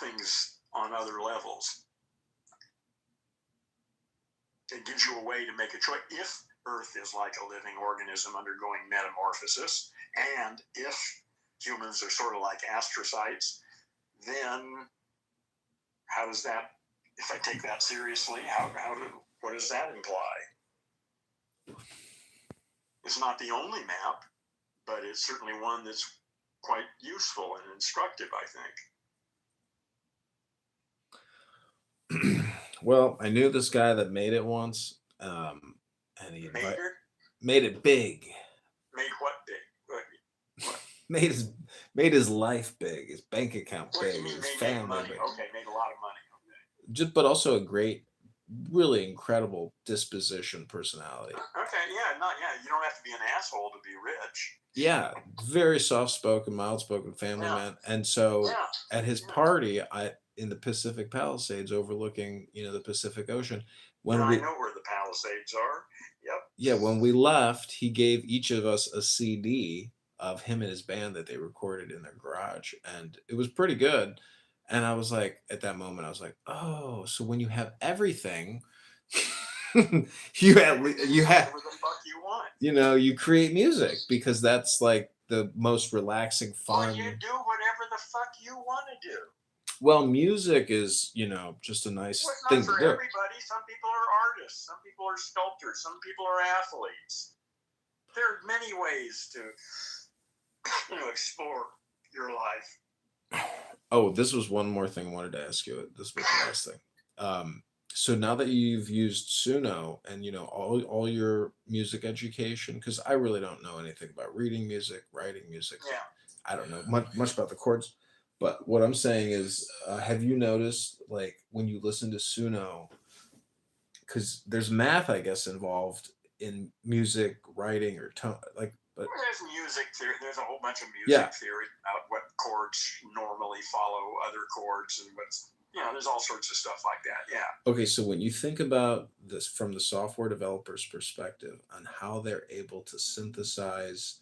things on other levels. It gives you a way to make a choice. If Earth is like a living organism undergoing metamorphosis, and if humans are sort of like astrocytes, then how does that, if I take that seriously, what does that imply? It's not the only map, but it's certainly one that's quite useful and instructive, I think. Well, I knew this guy that made it once, and he made it big. Made what big? What? made his life big, his bank account what big, his family big. Okay, made a lot of money. Okay. Just, but also a great, really incredible disposition, personality. Okay, you don't have to be an asshole to be rich. Yeah, very soft-spoken, mild-spoken family man. And so at his party, in the Pacific Palisades overlooking, the Pacific Ocean, I know where the Palisades are. Yep. Yeah, when we left, he gave each of us a CD of him and his band that they recorded in their garage, and it was pretty good. And I was like, at that moment, I was like, oh, so when you have everything, you have whatever the fuck you want. You create music because that's like the most relaxing, fun. Well, you do whatever the fuck you want to do. Well, music is, just a nice thing to do. Everybody. Some people are artists. Some people are sculptors. Some people are athletes. There are many ways to, explore your life. Oh, this was one more thing I wanted to ask you. This was the last thing. So now that you've used Suno and all your music education, because I really don't know anything about reading music, writing music. Yeah. I don't know much about the chords. But what I'm saying is, have you noticed, like, when you listen to Suno, because there's math, I guess, involved in music writing or tone, like, but there's music theory. There's a whole bunch of music theory about what chords normally follow other chords and what's, there's all sorts of stuff like that. Yeah. Okay, so when you think about this from the software developer's perspective on how they're able to synthesize,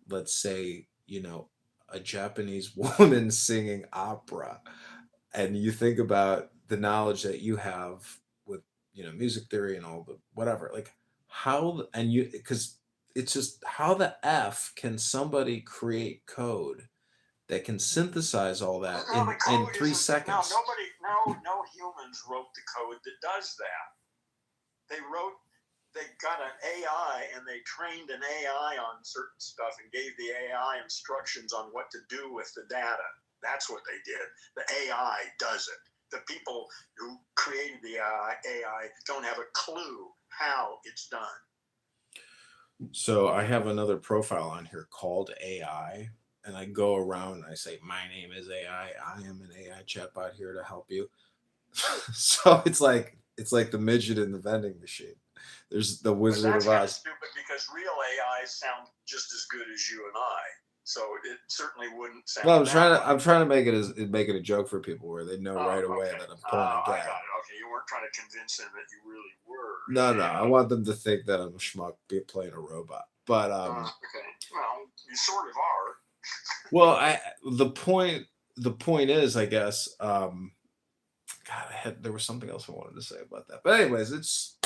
let's say, a Japanese woman singing opera, and you think about the knowledge that you have with music theory and all the whatever, like how, and you, because it's just how the F can somebody create code that can synthesize all that in 3 seconds? No humans wrote the code that does that. They got an AI and they trained an AI on certain stuff and gave the AI instructions on what to do with the data. That's what they did. The AI does it. The people who created the AI don't have a clue how it's done. So I have another profile on here called AI, and I go around and I say, my name is AI. I am an AI chatbot here to help you. So it's like the midget in the vending machine. There's the Wizard of Oz. That's stupid because real AIs sound just as good as you and I. So it certainly wouldn't sound. No, I'm trying to make it a joke for people where they know right away that I'm pulling a gag. I got it. Okay, you weren't trying to convince them that you really were. No, I want them to think that I'm a schmuck playing a robot. But okay, well, you sort of are. Well, the point is, I guess. There was something else I wanted to say about that. But anyways, it's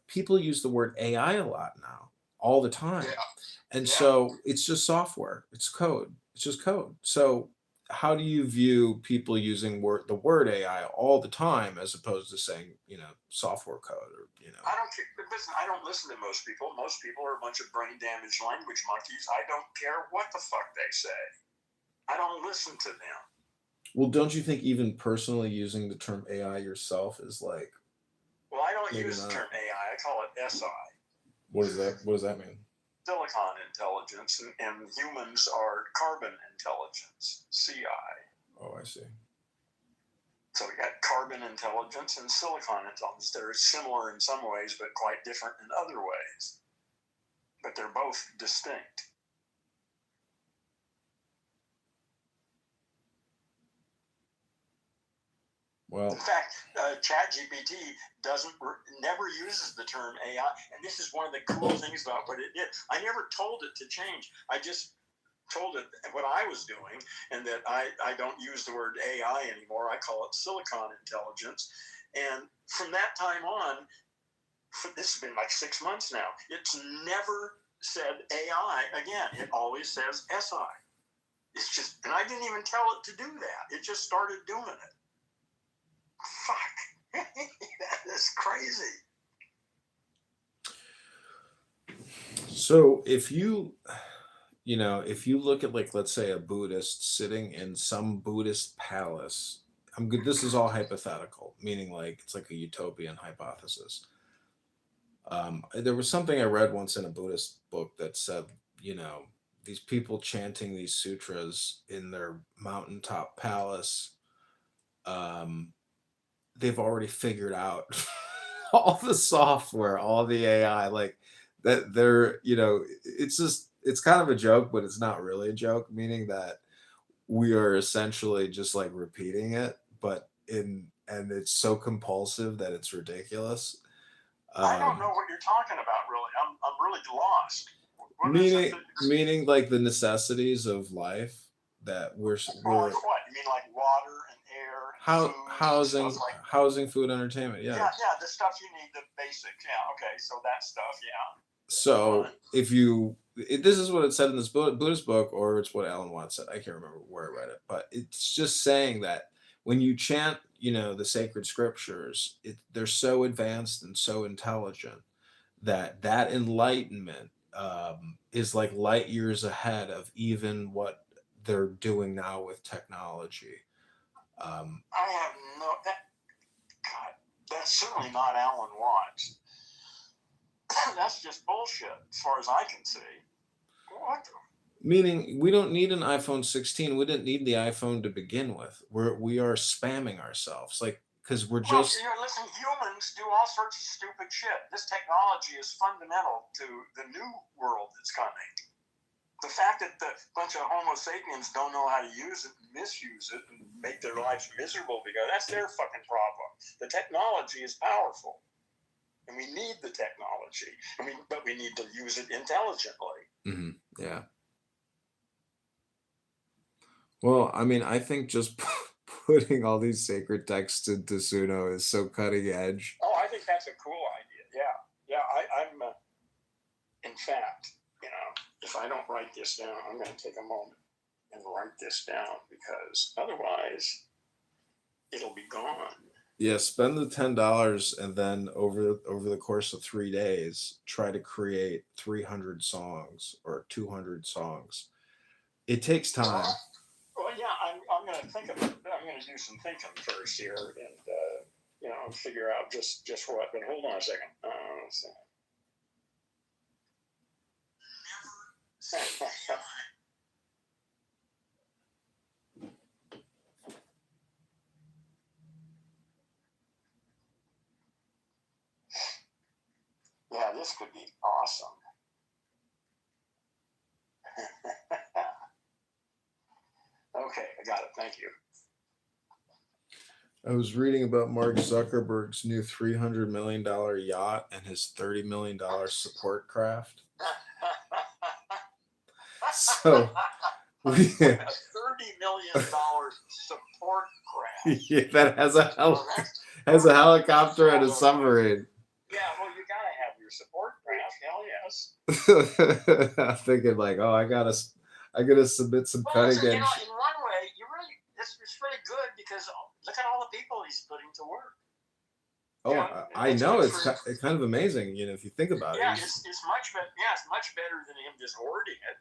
people use the word AI a lot now, all the time. Yeah. And so it's just software. It's code. It's just code. So how do you view people using the word AI all the time as opposed to saying, software code or, I don't care. Listen, I don't listen to most people. Most people are a bunch of brain damaged language monkeys. I don't care what the fuck they say. I don't listen to them. Well, don't you think even personally using the term AI yourself is like... Well, I don't use the term AI. I call it SI. What does that mean? Silicon intelligence, and humans are carbon intelligence, CI. Oh, I see. So we got carbon intelligence and silicon intelligence. They're similar in some ways, but quite different in other ways. But they're both distinct. Well, in fact, ChatGPT never uses the term AI, and this is one of the cool things about what it did. I never told it to change. I just told it what I was doing, and that I don't use the word AI anymore. I call it silicon intelligence. And from that time on, this has been like 6 months now, it's never said AI again. It always says SI. It's just, and I didn't even tell it to do that. It just started doing it. Fuck. That is crazy. So if you look at, like, let's say a Buddhist sitting in some Buddhist palace, I'm good. This is all hypothetical, meaning like it's like a utopian hypothesis. There was something I read once in a Buddhist book that said, you know, these people chanting these sutras in their mountaintop palace, um, they've already figured out all the software, all the AI, like that they're, it's kind of a joke, but it's not really a joke, meaning that we are essentially just like repeating it, but and it's so compulsive that it's ridiculous. I don't Um, know what you're talking about, really. I'm really lost. What is it? meaning like the necessities of life that we're Like what? You mean like water and air and how food and stuff like that? housing, food, entertainment. Yeah, Yeah. yeah, the stuff you need, the basics. Yeah, okay, so that stuff, yeah. So Fine. if this is what it said in this Buddhist book, or it's what Alan Watts said. I can't remember where I read it, but it's just saying that when you chant, the sacred scriptures, they're so advanced and so intelligent that enlightenment is like light years ahead of even what they're doing now with technology. I have God, that's certainly not Alan Watts. That's just bullshit, as far as I can see. What? Meaning, we don't need an iPhone 16. We didn't need the iPhone to begin with. We are spamming ourselves, like, because we're Well, just. listen, humans do all sorts of stupid shit. This technology is fundamental to the new world that's coming. The fact that the bunch of Homo sapiens don't know how to use it and misuse it and make their lives miserable because that's their fucking problem. The technology is powerful, and we need the technology, but we need to use it intelligently. Mhm, yeah. Well, I mean, I think just putting all these sacred texts into Suno is so cutting edge. Oh, I think that's a cool idea. Yeah, yeah. I'm. In fact, if I don't write this down, I'm going to take a moment and write this down because otherwise, it'll be gone. Yeah, spend the $10 and then over the course of 3 days, try to create 300 songs or 200 songs. It takes time. Well, yeah, I'm going to think of it. I'm going to do some thinking first here and figure out just what. But hold on a second. Let's see. Yeah, this could be awesome. Okay, I got it. Thank you. I was reading about Mark Zuckerberg's new $300 million yacht and his $30 million support craft. So a $30 million support craft. Yeah, that has a helicopter and a submarine. Yeah, well, you gotta have your support craft. Hell yes. I'm thinking like, oh, I gotta submit some cutting edge. In one way, it's really good because look at all the people he's putting to work. Oh, I know it's kind of amazing, if you think about it. Yeah, it's much better. Yeah, it's much better than him just hoarding it.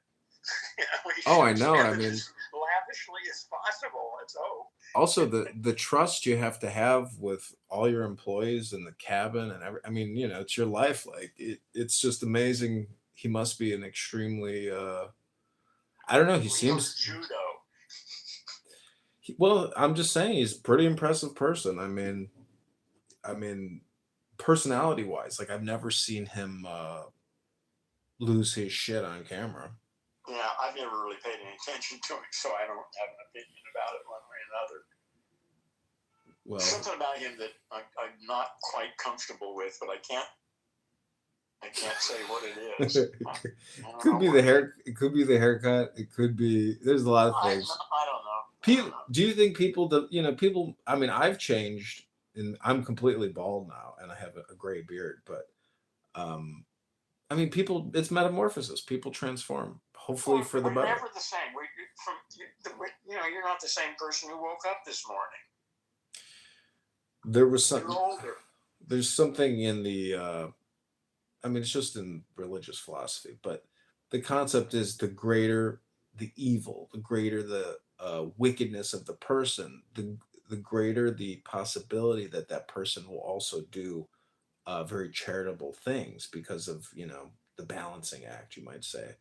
Oh, I know. I mean, as lavishly as possible. Let's hope. Also, the trust you have to have with all your employees in the cabin and it's your life. Like it's just amazing. He must be an extremely. I don't know. He seems judo. Well, I'm just saying he's a pretty impressive person. I mean, personality wise, like I've never seen him lose his shit on camera. Yeah, I've never really paid any attention to him, so I don't have an opinion about it one way or another. Well, something about him that I'm not quite comfortable with, but I can't I can't say what it is. I don't Could know be what the it is. hair. It could be the haircut. It could be. There's a lot of things. I don't know. I don't People, know. do you think people that people? I mean, I've changed, and I'm completely bald now, and I have a gray beard. But I mean, people. It's metamorphosis. People transform, hopefully Well, for the we're better. never the same. You're not the same person who woke up this morning. There was You're some. older. There's something in the. I mean, it's just in religious philosophy, but the concept is the greater the evil, the greater the wickedness of the person, the greater the possibility that that person will also do very charitable things because of the balancing act, you might say.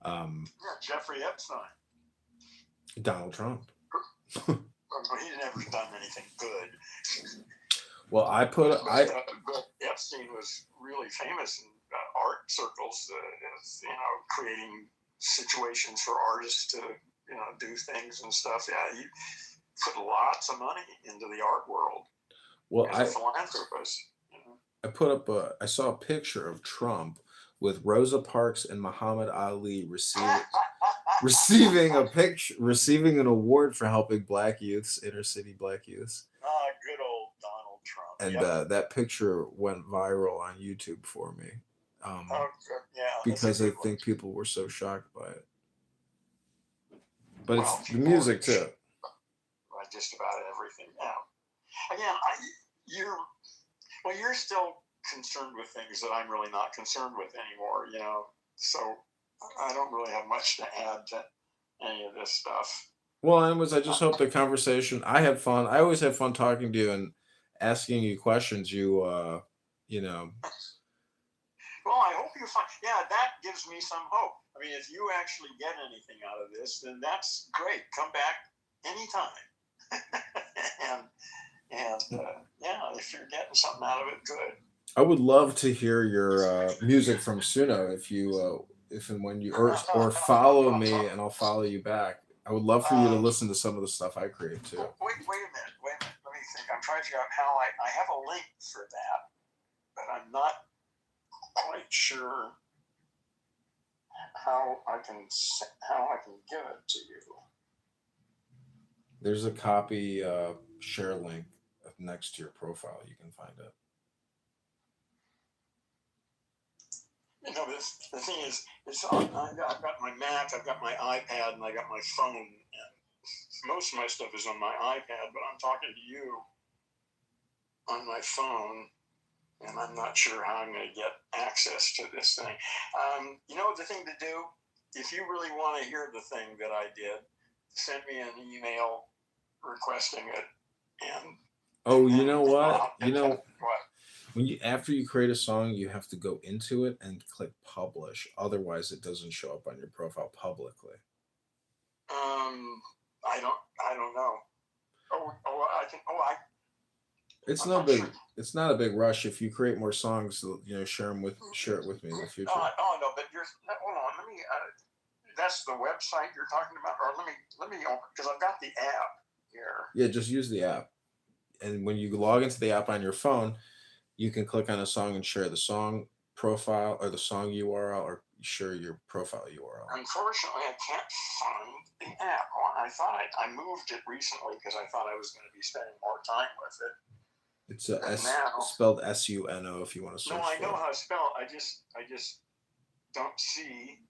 Um, Yeah, Jeffrey Epstein. Donald Trump. He's never done anything good. Well, But Epstein was really famous in art circles, as, creating situations for artists to, do things and stuff. Yeah, he put lots of money into the art world well as a philanthropist. I saw a picture of Trump with Rosa Parks and Muhammad Ali receiving an award for helping black youths, inner city black youths. Good old Donald Trump. And Yep. that picture went viral on YouTube for me. Yeah. Because I think people were so shocked by it. But Well, it's the music too. Just about everything now. Again, you're still concerned with things that I'm really not concerned with anymore. So I don't really have much to add to any of this stuff. Well, anyways, I just hope the conversation. I had fun. I always have fun talking to you and asking you questions. You know. Well, I hope you find. Yeah, that gives me some hope. I mean, if you actually get anything out of this, then that's great. Come back anytime. Yeah, if you're getting something out of it, good. I would love to hear your music from Suno if and when you or follow me and I'll follow you back. I would love for you to listen to some of the stuff I create too. Wait a minute. Let me think. I'm trying to figure out how I have a link for that, but I'm not quite sure how I can give it to you. There's a copy share link next to your profile. You can find it. The thing is, I've got my Mac, I've got my iPad, and I got my phone. And most of my stuff is on my iPad, but I'm talking to you on my phone, and I'm not sure how I'm going to get access to this thing. The thing to do, if you really want to hear the thing that I did, send me an email requesting it. And you know what? What? After you create a song, you have to go into it and click publish. Otherwise, it doesn't show up on your profile publicly. I don't know. I think. It's no big. Sure. It's not a big rush. If you create more songs, share it with me in the future. No, but hold on. Let me. That's the website you're talking about, or let me because I've got the app here. Yeah, just use the app, and when you log into the app on your phone, you can click on a song and share the song profile or the song URL, or share your profile URL. Unfortunately, I can't find the app. I thought I moved it recently because I thought I was going to be spending more time with it. It's spelled SUNO if you want to search. No, I know how to spell it. I just don't see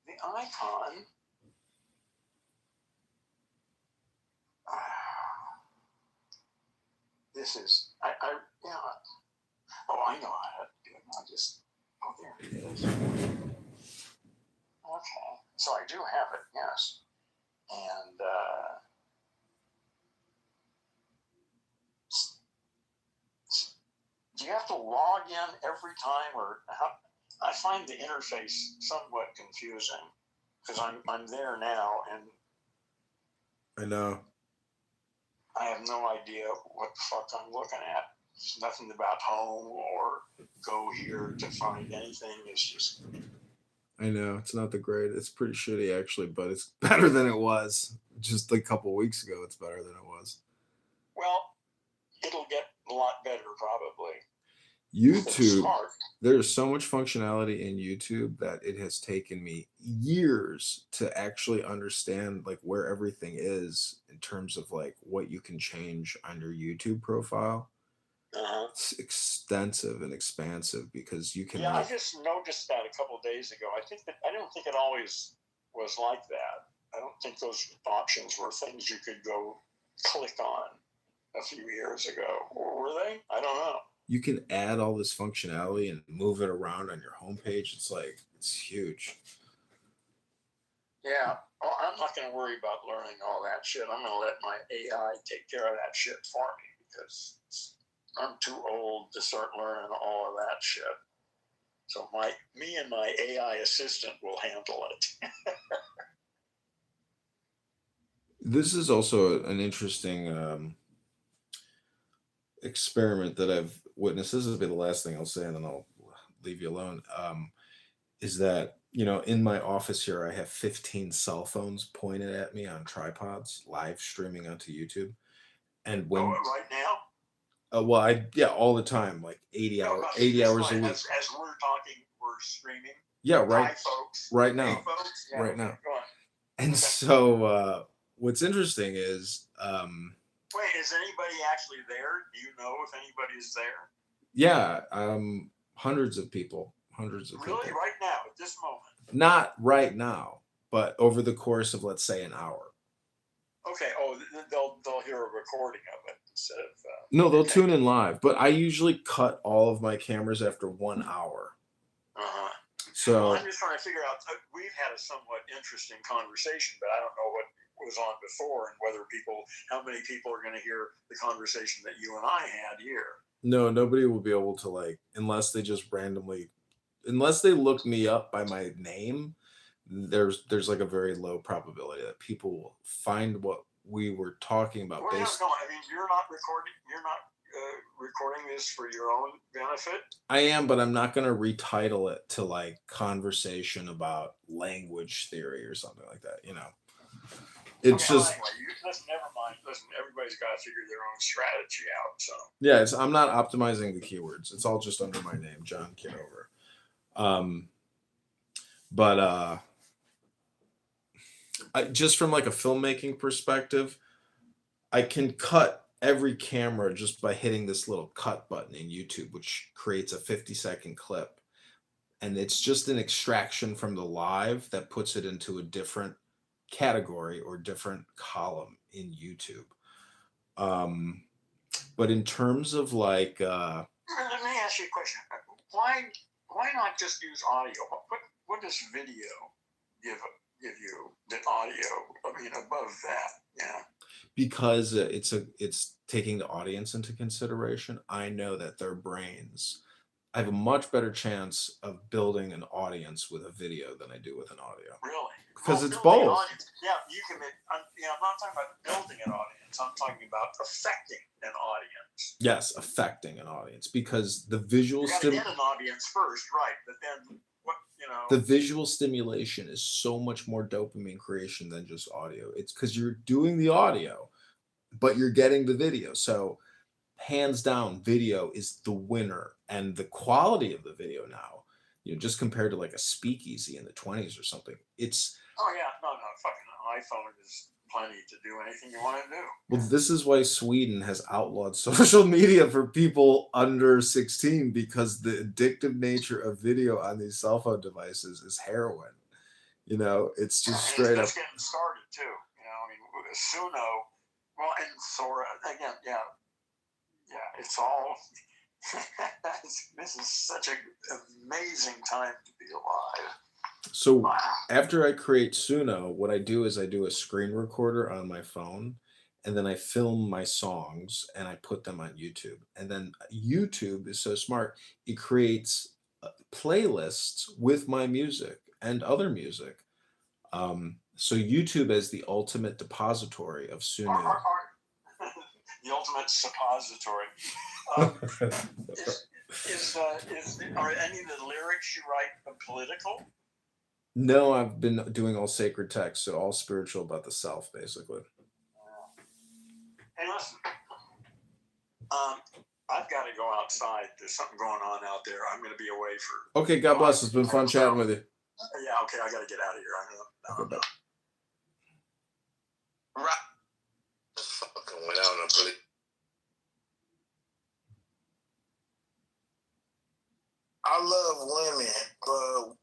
the icon. This is yeah. Oh, I know how to do it. There it is. Okay, so I do have it. Yes, and. Do you have to log in every time, or how? I find the interface somewhat confusing because I'm there now, and I know. I have no idea what the fuck I'm looking at. There's nothing about home or go here to find anything. It's just. I know it's not the great. It's pretty shitty actually, but it's better than it was just a couple weeks ago. It's better than it was. Well, it'll get a lot better probably. It's YouTube, smart. there's so much functionality in YouTube that it has taken me years to actually understand like where everything is in terms of like what you can change on your YouTube profile. Uh-huh. It's extensive and expansive because you can Yeah, I like just noticed that a couple of days ago. I don't think it always was like that. I don't think those options were things you could go click on a few years ago. Or were they? I don't know. you can add all this functionality and move it around on your homepage. It's like it's huge. Yeah. Well, I'm not going to worry about learning all that shit. I'm going to let my AI take care of that shit for me because I'm too old to start learning all of that shit. So me and my AI assistant will handle it. This is also an interesting experiment that I've witnessed. This will be the last thing I'll say, and then I'll leave you alone. Is that in my office here, I have 15 cell phones pointed at me on tripods, live streaming onto YouTube. And Oh, when right now? well, yeah, all the time, like 80 No, hour, no, 80 this hours a way, week. as we're talking, we're streaming. Yeah, Hi, folks. right Hey, now, folks. Yeah, right okay, now. go on. And Okay. so, what's interesting is, Wait, is anybody actually there? Do you know if anybody's there? yeah, hundreds of Really? people. Right now, at this moment? Not right now, but over the course of let's say an hour. Okay. Oh, they'll hear a recording of it instead of. No, they'll Okay. tune in live, but I usually cut all of my cameras after 1 hour. Uh-huh. So Well, I'm just trying to figure out. We've had a somewhat interesting conversation, but I don't know what was on before and how many people are going to hear the conversation that you and I had here. no, nobody will be able to like unless they just randomly unless they look me up by my name. There's like a very low probability that people will find what we were talking about Well, based. no, I mean you're not recording. You're not recording this for your own benefit. I am, but I'm not going to retitle it to like conversation about language theory or something like that. It's Okay, well, just anyway, listen. Never mind. Listen, everybody's got to figure their own strategy out. So yeah. I'm not optimizing the keywords. It's all just under my name, John Kitover. But just from like a filmmaking perspective, I can cut every camera just by hitting this little cut button in YouTube, which creates a 50-second clip. And it's just an extraction from the live that puts it into a different category or different column in YouTube. But in terms of like, let me ask you a question. Why not just use audio? What does video give you than audio? I mean, above that, yeah. because it's taking the audience into consideration, I know that their brains. I have a much better chance of building an audience with a video than I do with an audio. Really? Because it's building an both. audience. Yeah, you can make. I'm not talking about building an audience. I'm talking about affecting an audience. Yes, affecting an audience because the visual You got to get an audience first, right? But then the visual stimulation is so much more dopamine creation than just audio. It's because you're doing the audio, but you're getting the video. So hands down, video is the winner, and the quality of the video now, just compared to like a speakeasy in the 20s or something, it's. Oh yeah, no, fucking iPhone is plenty to do anything you want to do. Well, this is why Sweden has outlawed social media for people under 16 because the addictive nature of video on these cell phone devices is heroin. It's just straight up. It's getting started too. I mean, Suno, well, and Sora again, yeah, it's all. This is such an amazing time to be alive. So wow. After I create Suno, what I do is I do a screen recorder on my phone, and then I film my songs and I put them on YouTube. And then YouTube is so smart; it creates playlists with my music and other music. So YouTube is the ultimate depository of Suno. The ultimate suppository. Are any of the lyrics you write political? No, I've been doing all sacred text, so all spiritual about the self, basically. Hey, listen. I've got to to go outside. There's something going on out there. I'm going to be away for. Okay, God bless. It's been fun chatting with you. Yeah, okay, I got to get out of here. Okay, Right. Fucking went out and really. I love women, but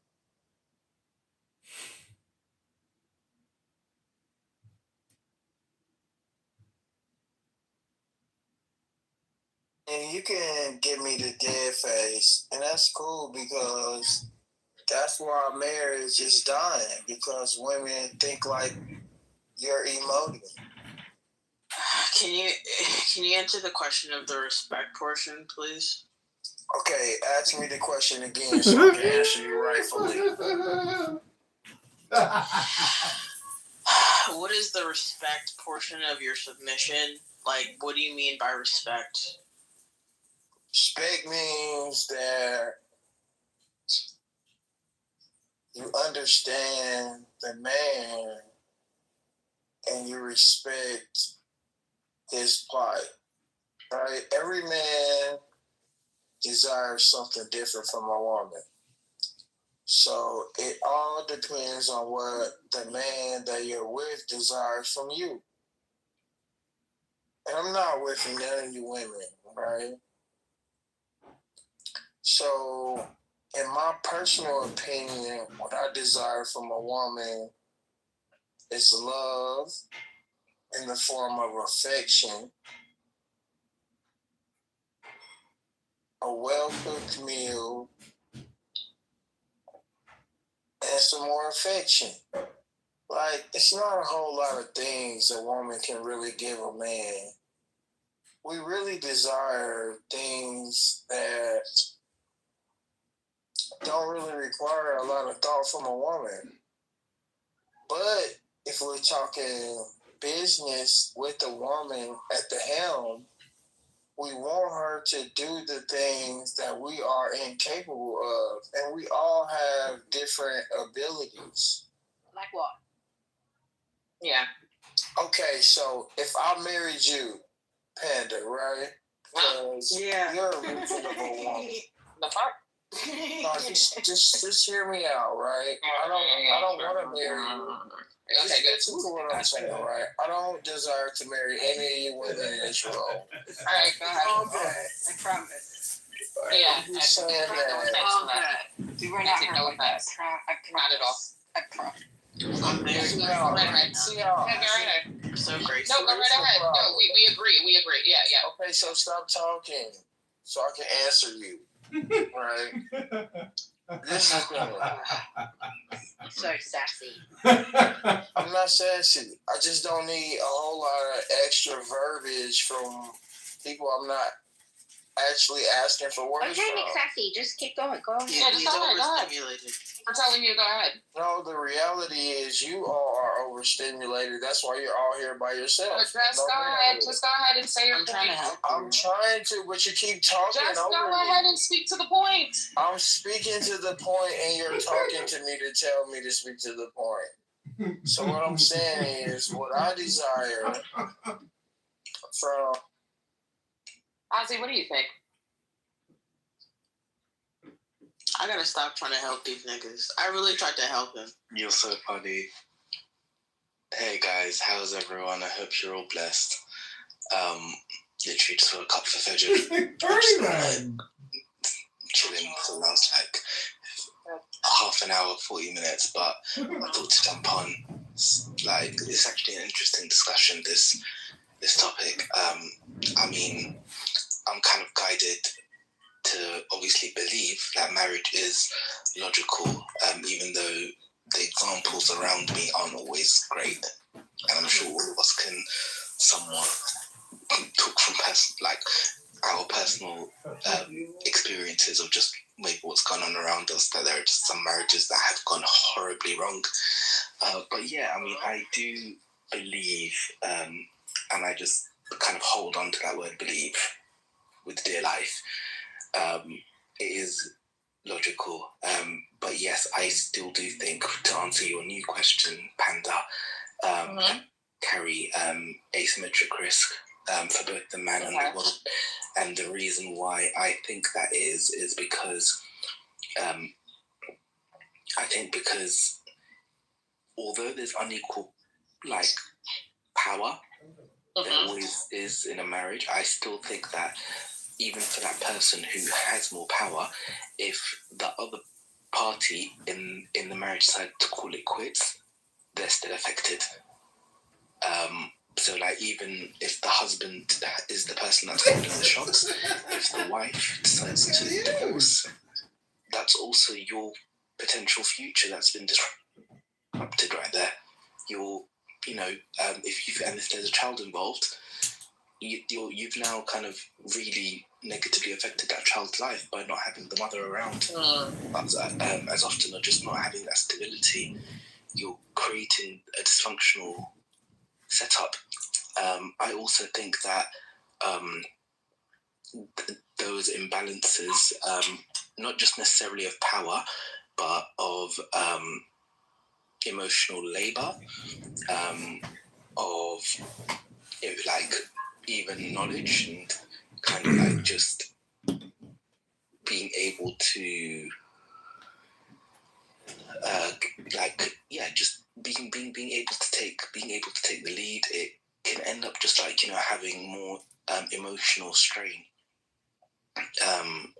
and you can give me the dead face, and that's cool because that's why our marriage is dying, because women think like you're emoting. Can you answer the question of the respect portion, please? Okay, ask me the question again so I can answer you rightfully. What is the respect portion of your submission? Like, what do you mean by respect? Respect means that you understand the man and you respect his plight, right? Every man desires something different from a woman. So it all depends on what the man that you're with desires from you. And I'm not with none of you women, right? So in my personal opinion, what I desire from a woman is love in the form of affection, a well-cooked meal, and some more affection. Like, it's not a whole lot of things a woman can really give a man. We really desire things that don't really require a lot of thought from a woman. But if we're talking business with a woman at the helm, we want her to do the things that we are incapable of. And we all have different abilities. Like what? Yeah. Okay, so if I married you, Panda, right? Because you're a reasonable woman. The fuck? No, just hear me out, right? I don't want to marry you. Okay, listen to what I'm saying, right? I don't desire to marry any of you women in this role. All right, go ahead. Okay. I promise. Yeah, I'm just saying that. You were not no offense. Not at all. I promise. See y'all. So great. No, go right ahead. No, we agree. We agree. Yeah. Okay, so stop talking so I can answer you. Right? This is good. So sassy. I'm not sassy. I just don't need a whole lot of extra verbiage from people I'm not actually asking for work. I'm trying to make sassy. Just keep going. Go ahead. Yeah, just go ahead. We're telling you, go ahead. No, the reality is you all are overstimulated. That's why you're all here by yourself. Just go ahead. Just go ahead and say your point. Trying to help. I'm trying to, but you keep talking Just over go me. ahead and speak to the point. I'm speaking to the point, and you're talking to me to tell me to speak to the point. So what I'm saying is, what I desire from Ozzy, what do you think? I gotta stop trying to help these niggas. I really tried to help him. You're so funny. Hey guys, how's everyone? I hope you're all blessed. Literally just woke up for Fajr. Chilling for the last like half an hour, 40 minutes, but I thought to jump on. It's actually an interesting discussion, this topic. I mean, I'm kind of guided to obviously believe that marriage is logical, even though the examples around me aren't always great. And I'm sure all of us can somewhat talk from our personal experiences of just maybe what's gone on around us, that there are just some marriages that have gone horribly wrong. But yeah, I mean, I do believe, and I just kind of hold on to that word believe with dear life. It is logical, but yes, I still do think, to answer your new question, Panda, carry asymmetric risk for both the man and the woman. And the reason why I think that is because I think because although there's unequal like power, there always is in a marriage. I still think that even for that person who has more power, if the other party in the marriage decided to call it quits, they're still affected. So like even if the husband is the person that's calling the shots, if the wife decides to divorce, that's also your potential future that's been disrupted right there. If there's a child involved, you've now kind of really negatively affected that child's life by not having the mother around as often, or just not having that stability. You're creating a dysfunctional setup. I also think that those imbalances, not just necessarily of power, but of emotional labor, of even knowledge, and kind of like just being able to just being able to take the lead. It can end up just like having more emotional strain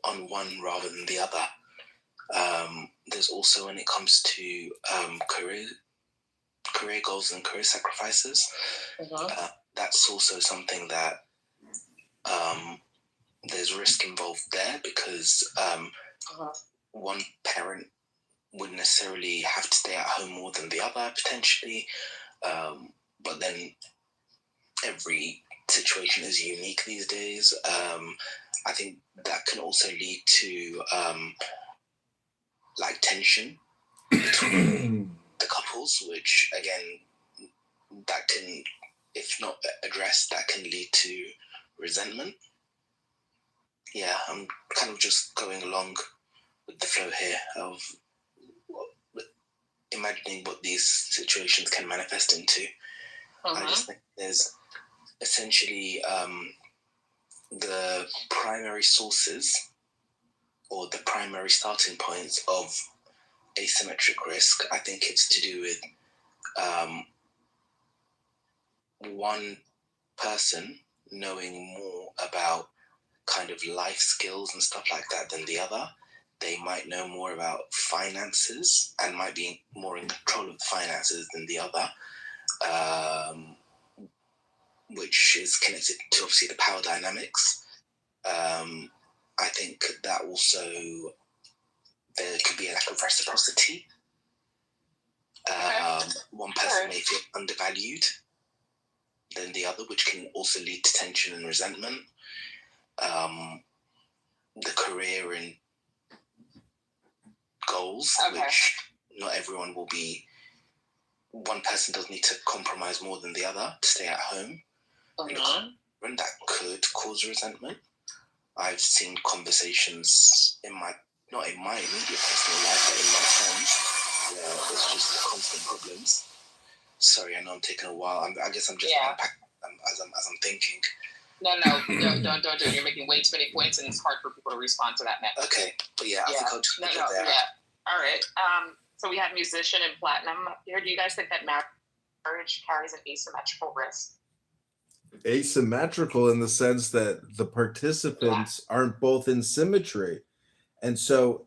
on one rather than the other. There's also, when it comes to career goals and career sacrifices, that's also something that there's risk involved there, because one parent wouldn't necessarily have to stay at home more than the other potentially, but then every situation is unique these days. I think that can also lead to tension between the couples, which again, that can, if not addressed, that can lead to resentment. Yeah, I'm kind of just going along with the flow here of imagining what these situations can manifest into. I just think there's essentially the primary sources or the primary starting points of asymmetric risk. I think it's to do with one person knowing more about kind of life skills and stuff like that than the other. They might know more about finances and might be more in control of the finances than the other, which is connected to obviously the power dynamics. I think that also there could be a lack of reciprocity. One person may feel undervalued than the other, which can also lead to tension and resentment. The career and goals, which not everyone will be. One person does need to compromise more than the other to stay at home. And that could cause resentment. I've seen conversations not in my immediate personal life, but in my friends, where there's just constant problems. Sorry, I know I'm taking a while. I guess I'm just unpacking as I'm thinking. No, don't do it. You're making way too many points, and it's hard for people to respond to that now. Okay, but I think I'll just leave it there. All right. So we have musician and platinum up here. Do you guys think that marriage carries an asymmetrical risk? Asymmetrical in the sense that the participants aren't both in symmetry. And so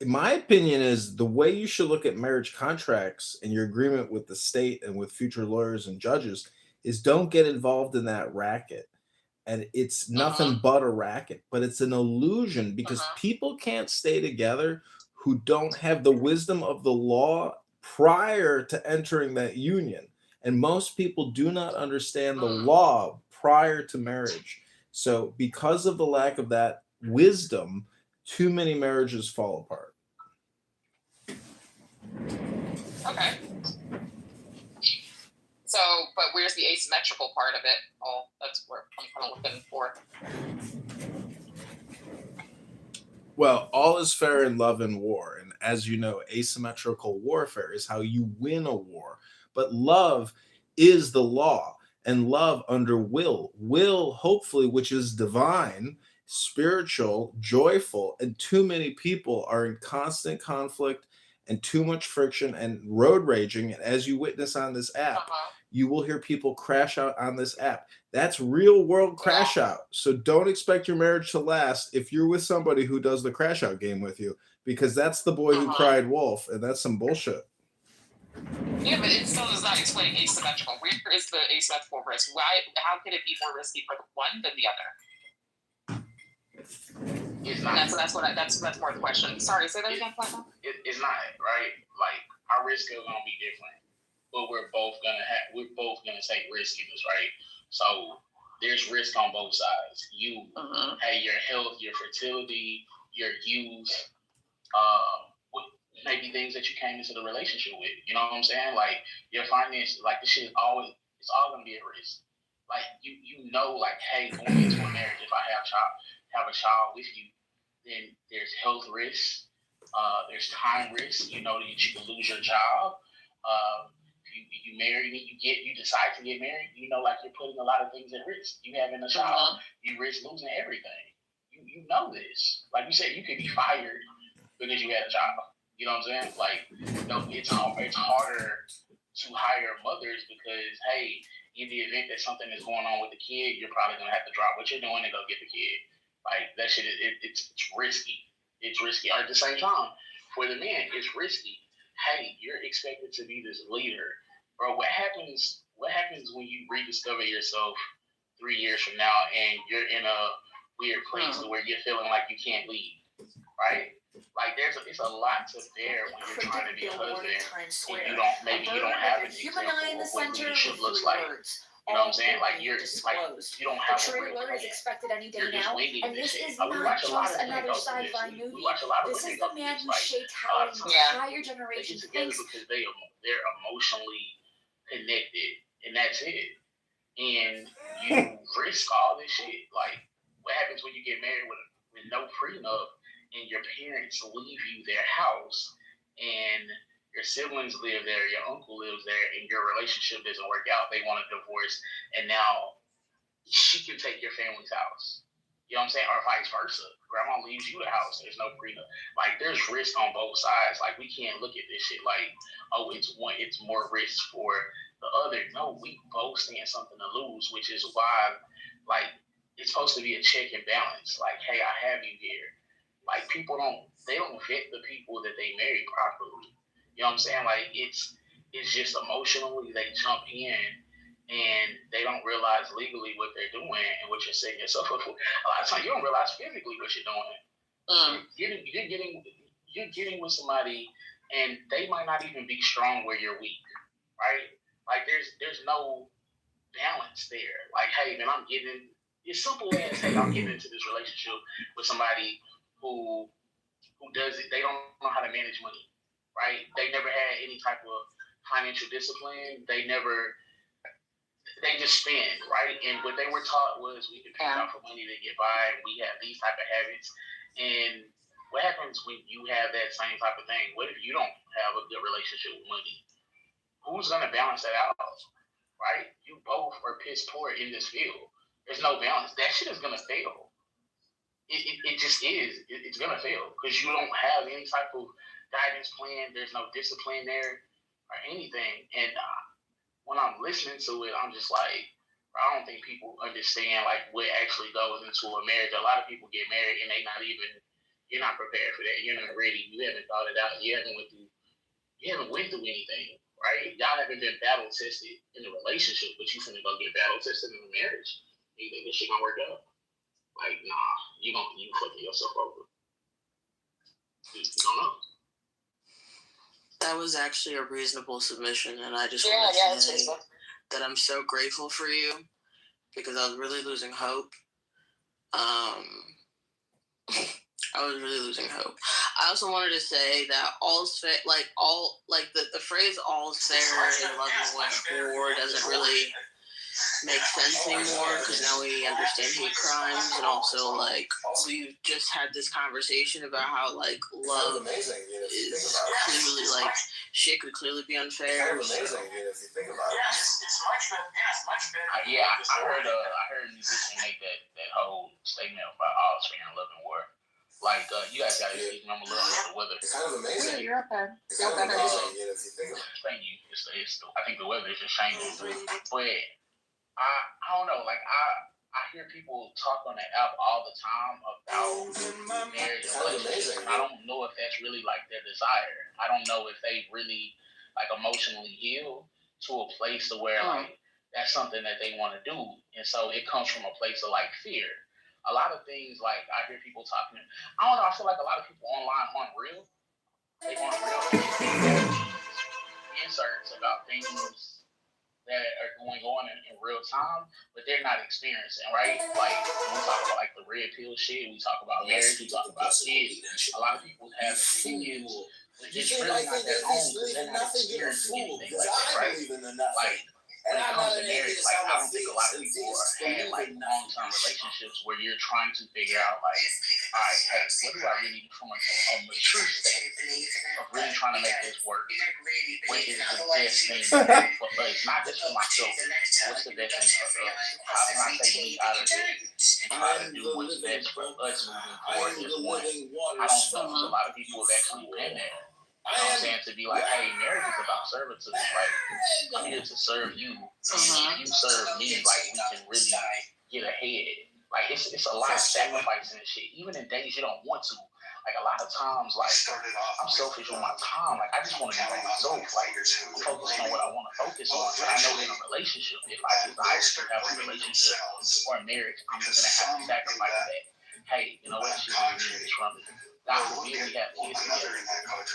my opinion is the way you should look at marriage contracts and your agreement with the state and with future lawyers and judges is don't get involved in that racket. And it's nothing but a racket, but it's an illusion, because people can't stay together who don't have the wisdom of the law prior to entering that union. And most people do not understand the law prior to marriage. So because of the lack of that wisdom, too many marriages fall apart. Okay. So, but where's the asymmetrical part of it? Oh, that's where I'm kind of looking for. Well, all is fair in love and war. And as you know, asymmetrical warfare is how you win a war. But love is the law. and love under will hopefully, which is divine, spiritual, joyful, and too many people are in constant conflict and too much friction and road raging. And as you witness on this app, you will hear people crash out on this app. That's real world crash out. So don't expect your marriage to last if you're with somebody who does the crash out game with you, because that's the boy who cried wolf, and that's some bullshit. Yeah, but it still does not explain asymmetrical. Where is the asymmetrical risk? Why? How can it be more risky for the one than the other? It's not. That's more the question. Sorry, say that again, Platinum. It's not, right? Like, our risk is gonna be different, but we're both gonna take risk in this, right? So there's risk on both sides. You, hey, your health, your fertility, your youth, maybe things that you came into the relationship with. You know what I'm saying? Like, your finances, like, this shit it's all gonna be at risk. Like, you know, like, hey, going into a marriage, if I have a child with you, then there's health risks, there's time risks. You know that you can lose your job. If you marry me, you decide to get married, you know, like, you're putting a lot of things at risk. You having a child, you risk losing everything. You know this. Like you said, you could be fired because you had a job. You know what I'm saying? Like, it's harder to hire mothers because, hey, in the event that something is going on with the kid, you're probably gonna have to drop what you're doing and go get the kid. Like, that shit, it's risky. It's risky. At the same time, for the man, it's risky. Hey, you're expected to be this leader, bro. What happens when you rediscover yourself 3 years from now and you're in a weird place where you're feeling like you can't lead, right? Like, it's a lot to bear when you're trying to be a husband and you don't have an example of what leadership looks like. You know what I'm saying? Like, you don't have a real plan. Is expected any day You're just now, winging and this is we not watch a lot just of another sci-fi We movie. watch a lot of This is women the man who like, shaped a how lot an of entire they generation get together thinks. because they're emotionally connected, and that's it. And you risk all this shit. Like, what happens when you get married with no prenup and your parents leave you their house and your siblings live there, your uncle lives there, and your relationship doesn't work out? They want a divorce, and now she can take your family's house. You know what I'm saying? Or vice versa. Grandma leaves you the house. There's no prenup. Like, there's risk on both sides. Like, we can't look at this shit like, oh, it's more risk for the other. No, we both stand something to lose, which is why, like, it's supposed to be a check and balance. Like, hey, I have you here. Like, people don't vet the people that they marry properly. You know what I'm saying? Like, it's just emotionally they jump in and they don't realize legally what they're doing and what you're setting yourself up for. A lot of times you don't realize physically what you're doing. You're getting with somebody and they might not even be strong where you're weak, right? Like, there's no balance there. Like, hey, man, it's simple as, hey, I'm getting into this relationship with somebody who does it. They don't know how to manage money, right? They never had any type of financial discipline. They just spend, right? And what they were taught was we depend on for money to get by, and we have these type of habits. And what happens when you have that same type of thing? What if you don't have a good relationship with money? Who's going to balance that out, right? You both are piss poor in this field. There's no balance. That shit is going to fail. It just is. It's going to fail because you don't have any type of guidance plan. There's no discipline there or anything. And when I'm listening to it, I'm just like, I don't think people understand like what actually goes into a marriage. A lot of people get married and you're not prepared for that. You're not ready. You haven't thought it out. You haven't went through anything, right? Y'all haven't been battle tested in a relationship, but you finna go get battle tested in a marriage. You think this shit gonna work out? Like, nah, you fucking yourself over. You don't know. That was actually a reasonable submission, and I just want to say that I'm so grateful for you because I was really losing hope. I was really losing hope. I also wanted to say that the phrase "all's fair in love and war" doesn't really make sense anymore because now we understand hate crimes, and also like we've just had this conversation about how like love is clearly like shit could clearly be unfair. It's kind of amazing if you think about it. Yes, it's much better. Yeah, it's much better. I heard a musician make that whole statement about all fair and love and war. Like, you guys got to excuse me, I'm a little under the weather. It's kind of amazing. You're okay. It's kind of amazing if you think about it. Thank you. I think the weather is just changing. But I don't know. Like, I hear people talk on the app all the time about marriage and relationships, and I don't know if that's really like their desire. I don't know if they really like emotionally heal to a place to where like that's something that they want to do, and so it comes from a place of like fear. A lot of things, like I hear people talking. I don't know. I feel like a lot of people online aren't real. They aren't real. Inserts about things that are going on in real time, but they're not experiencing, right? Like when we talk about like the red pill shit, we talk about marriage, we talk about kids. A lot of people have opinions, but it's really not their own because they're not experiencing anything like that, right? Like when it comes to marriage, like I don't think a lot of people are having like long-term relationships where you're trying to figure out like, all right, hey, what do I really need from a mature state of really trying to make this work? What is the best thing for us? Not just for myself. What's the best thing for us? How can I take me out of it and try to do what's best for us moving forward as one? I don't know if a lot of people have actually been there. You know what I'm saying? To be like, hey, marriage is about servitude. Like, I'm here to serve you. If you serve me, like, we can really get ahead. Like, it's a lot of sacrificing and shit. Even in days you don't want to. Like, a lot of times, like, I'm selfish with my time. Like, I just want to be by myself. Like, focus on what I want to focus on. But I know in a relationship, if I desire to have a relationship or a marriage, I'm just going to have to sacrifice that. Hey, you know what? She really needs this from me. God forbid we have kids together.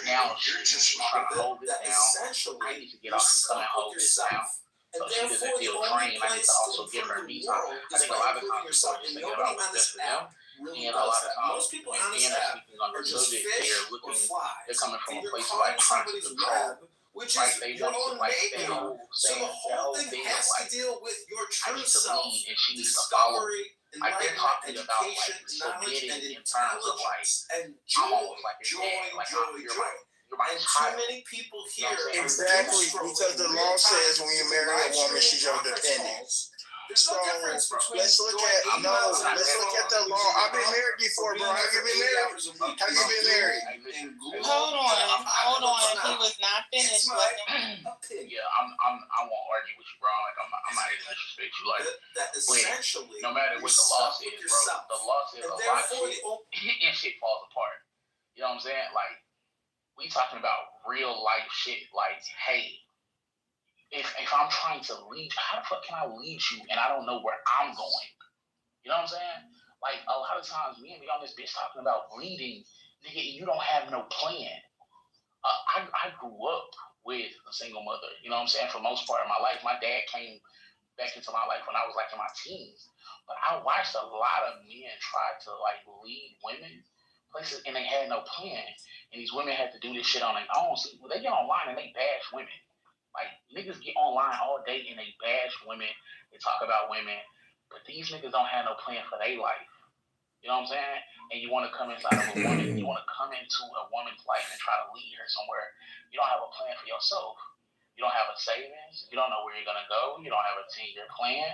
Now she's trying to hold this down. I need to get off and come and hold this down. So she doesn't feel drained. I need to also give her me time. I think a lot of times people are just thinking about what's best for them. And a lot of times when men are speaking on the subject, they're coming from a place of like trying to control. Like they want to like their whole thing of like, I need to lead and she needs to follow. Like they're talking about like submitting in terms of like I'm almost like your dad, like you're my child. Too many people here. Exactly, because the law says when you marry a woman, she's your dependent. There's no difference between let's look at the law. I've been married before, bro. Have you been married? Have you been married? Hold on. He was not finished. Yeah, I won't argue with you, bro. Like I'm not here to disrespect you. Like, but no matter what the law says, bro, the law says a lot of shit and shit falls apart. You know what I'm saying? Like, we talking about real life shit. Like, hey, if I'm trying to lead, how the fuck can I lead you and I don't know where I'm going? You know what I'm saying? Like, a lot of times, me and me on this bitch talking about leading, nigga, you don't have no plan. I grew up with a single mother. You know what I'm saying? For most part of my life, my dad came back into my life when I was like in my teens. But I watched a lot of men try to like lead women places and they had no plan. And these women had to do this shit on their own. So they get online and they bash women. Like, niggas get online all day and they bash women. They talk about women. But these niggas don't have no plan for their life. You know what I'm saying? And you want to come inside of a woman. You want to come into a woman's life and try to lead her somewhere. You don't have a plan for yourself. You don't have a savings. You don't know where you're going to go. You don't have a 10-year plan.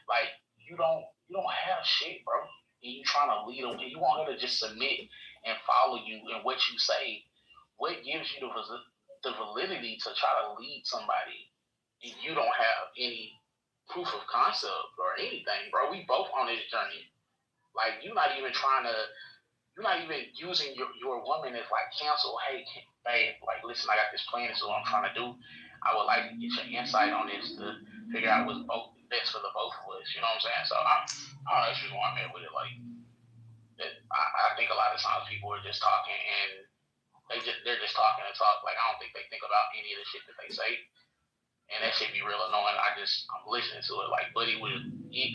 Like, you don't have shit, bro. And you trying to lead her. And you want her to just submit and follow you in what you say. What gives you the validity to try to lead somebody and you don't have any proof of concept or anything, bro? We both on this journey. Like, you're not even using your woman as like counsel. Hey, babe, like, listen, I got this plan. This is what I'm trying to do. I would like to get your insight on this to figure out what's best for the both of us. You know what I'm saying? So I don't know, that's just where I'm at with it. Like, I think a lot of times people are just talking and they're just talking and talk. Like, I don't think they think about any of the shit that they say. And that shit be real annoying. I'm listening to it. Like, Buddy was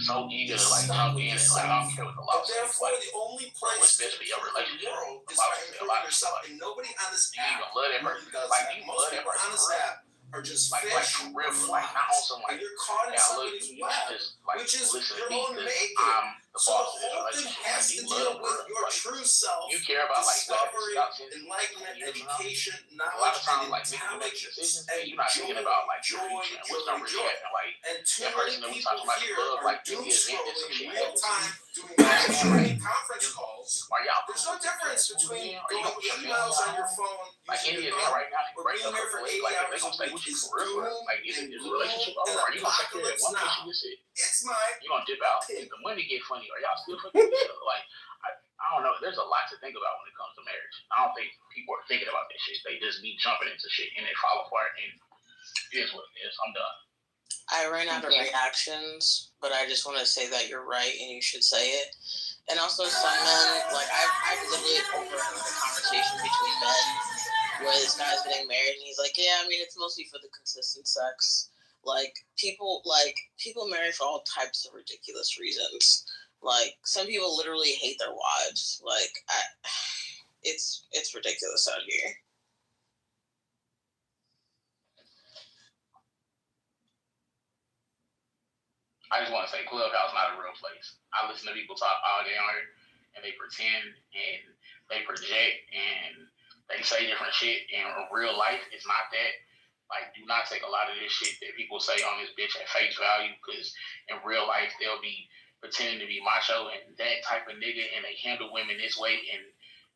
so eager to like jump in and like, I don't care what the law says. Like, what's best for your relationship? The law says a lot of shit. Like, nobody on this you even love that person. Like, you love that person for real. Are just like for real, like not on some like, yeah, look, you just like listen to me because the So boss the of this whole thing relationship. has Like, to you deal love with her. your Like, true self, you care about like what happens discovery, about since enlightenment, years from now. education, A lot knowledge, of times, and like niggas are making intelligence, decisions, and and you're not thinking about like the future and what's gonna really happen. Like And too that many person that we people talking about in here love, are like in doom the event that some scrolling in shit real happens to time, you, doing you know what I'm live saying? streaming Like, conference calls. are y'all There's cool no with each difference other? between Are you going gonna put your emails family on your on? phone Like in using the your event thumb right now, you or break being up there her for leg. 80 Like, if they hours a gonna stay week. with you Is for real, doom like, is and the gloom relationship over? and Are you gonna take care of that apocalypse one now. bitch and that's it? It's my You gonna dip out? If the money get funny, are y'all still fucking each other? Like, I don't know. There's a lot to think about when it comes to marriage. I don't think people are thinking about this shit. They just be jumping into shit and they fall apart. And it is what it is. I'm done. I ran out of reactions, but I just want to say that you're right and you should say it. And also, some men, like, I've literally overheard a conversation between men where this guy's getting married and he's like, yeah, I mean, it's mostly for the consistent sex. Like, people marry for all types of ridiculous reasons. Like, some people literally hate their wives. Like, it's ridiculous out here. I just want to say Clubhouse not a real place. I listen to people talk all day on here, and they pretend and they project and they say different shit. And in real life, it's not that. Like, do not take a lot of this shit that people say on this bitch at face value, because in real life, they'll be pretending to be macho and that type of nigga, and they handle women this way, and